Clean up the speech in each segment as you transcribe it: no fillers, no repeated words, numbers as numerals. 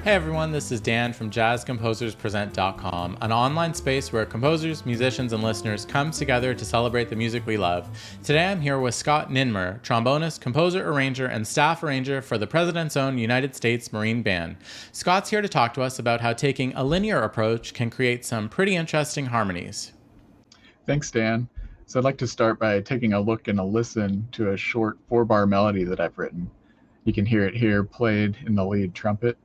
Hey everyone, this is Dan from JazzComposersPresent.com, an online space where composers, musicians, and listeners come together to celebrate the music we love. Today I'm here with Scott Ninmer, trombonist, composer, arranger, and staff arranger for the President's Own United States Marine Band. Scott's here to talk to us about how taking a linear approach can create some pretty interesting harmonies. Thanks, Dan. So I'd like to start by taking a look and a listen to a short 4-bar melody that I've written. You can hear it here played in the lead trumpet.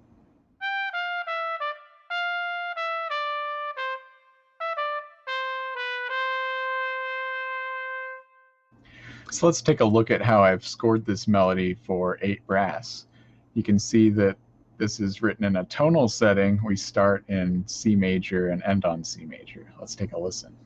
So let's take a look at how I've scored this melody for 8 brass. You can see that this is written in a tonal setting. We start in C major and end on C major. Let's take a listen.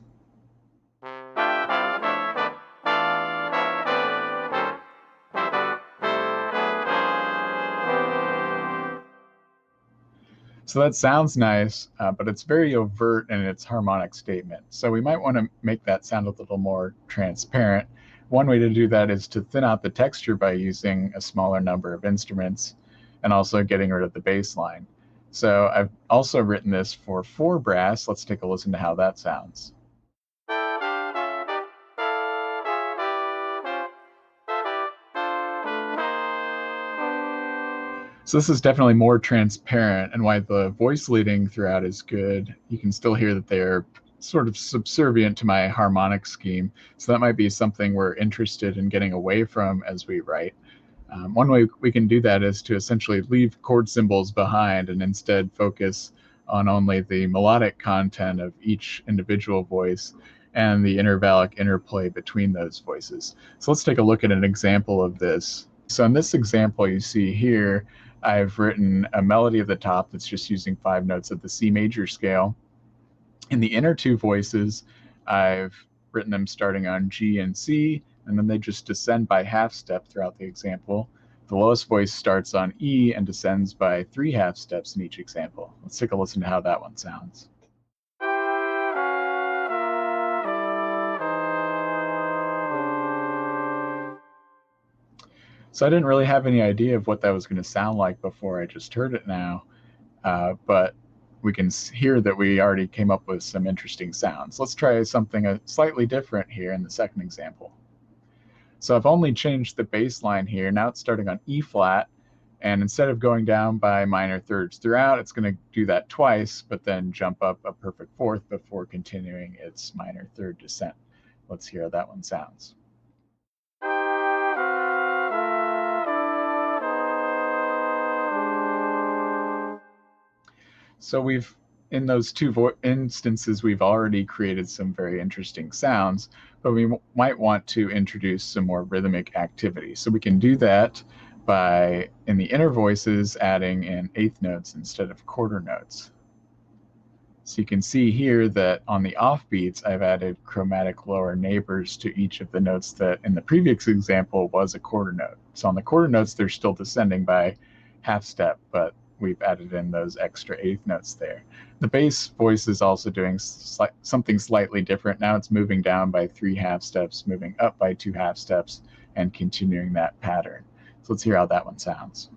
So that sounds nice, but it's very overt in its harmonic statement. So we might want to make that sound a little more transparent. One way to do that is to thin out the texture by using a smaller number of instruments and also getting rid of the bass line. So I've also written this for 4 brass. Let's take a listen to how that sounds. So this is definitely more transparent, and why the voice leading throughout is good. You can still hear that they're sort of subservient to my harmonic scheme. So that might be something we're interested in getting away from as we write. One way we can do that is to essentially leave chord symbols behind and instead focus on only the melodic content of each individual voice and the intervallic interplay between those voices. So let's take a look at an example of this. So in this example you see here, I've written a melody at the top that's just using 5 notes of the C major scale. In the inner 2 voices, I've written them starting on G and C, and then they just descend by half step throughout the example. The lowest voice starts on E and descends by 3 half steps in each example. Let's take a listen to how that one sounds. So I didn't really have any idea of what that was going to sound like before I just heard it now, but we can hear that we already came up with some interesting sounds. Let's try something slightly different here in the second example. So I've only changed the bass line here. Now it's starting on E flat, and instead of going down by minor thirds throughout, it's going to do that twice, but then jump up a perfect fourth before continuing its minor third descent. Let's hear how that one sounds. So in those 2 instances, we've already created some very interesting sounds, but we might want to introduce some more rhythmic activity. So we can do that by, in the inner voices, adding in 1/8 notes instead of quarter notes. So you can see here that on the offbeats, I've added chromatic lower neighbors to each of the notes that in the previous example was a quarter note. So on the quarter notes, they're still descending by half step, but we've added in those extra 1/8 notes there. The bass voice is also doing something slightly different. Now it's moving down by 3 half steps, moving up by 2 half steps, and continuing that pattern. So let's hear how that one sounds.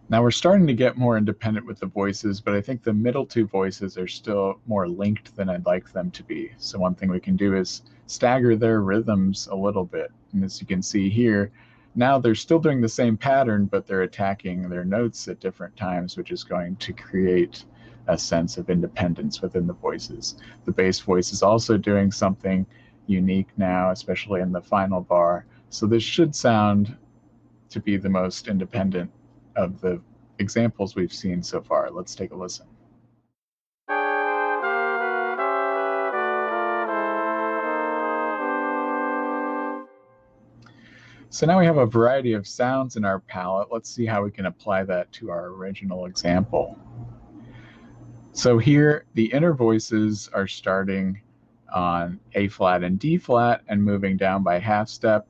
Now we're starting to get more independent with the voices, but I think the middle 2 voices are still more linked than I'd like them to be. So one thing we can do is stagger their rhythms a little bit. And as you can see here, now they're still doing the same pattern, but they're attacking their notes at different times, which is going to create a sense of independence within the voices. The bass voice is also doing something unique now, especially in the final bar. So this should sound to be the most independent of the examples we've seen so far. Let's take a listen. So now we have a variety of sounds in our palette. Let's see how we can apply that to our original example. So here, the inner voices are starting on A flat and D flat and moving down by half step.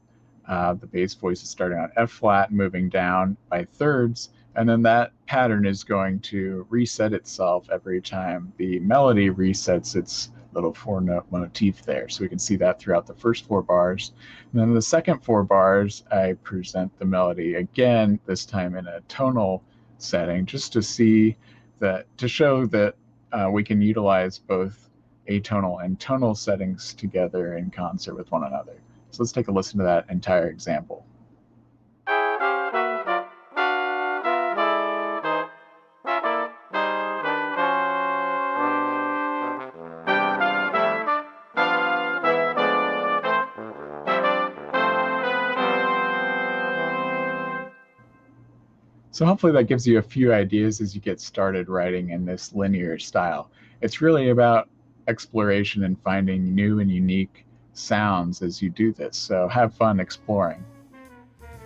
The bass voice is starting on F flat and moving down by thirds. And then that pattern is going to reset itself every time the melody resets its little 4-note motif there. So we can see that throughout the first 4 bars. And then the second 4 bars, I present the melody again, this time in a tonal setting, just to show that we can utilize both atonal and tonal settings together in concert with one another. So let's take a listen to that entire example. So hopefully that gives you a few ideas as you get started writing in this linear style. It's really about exploration and finding new and unique sounds as you do this. So have fun exploring.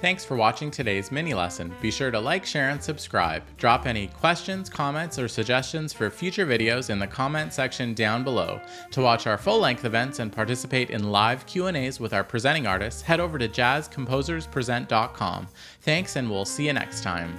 Thanks for watching today's mini lesson. Be sure to like, share, and subscribe. Drop any questions, comments, or suggestions for future videos in the comment section down below. To watch our full-length events and participate in live Q&As with our presenting artists, head over to jazzcomposerspresent.com. Thanks, and we'll see you next time.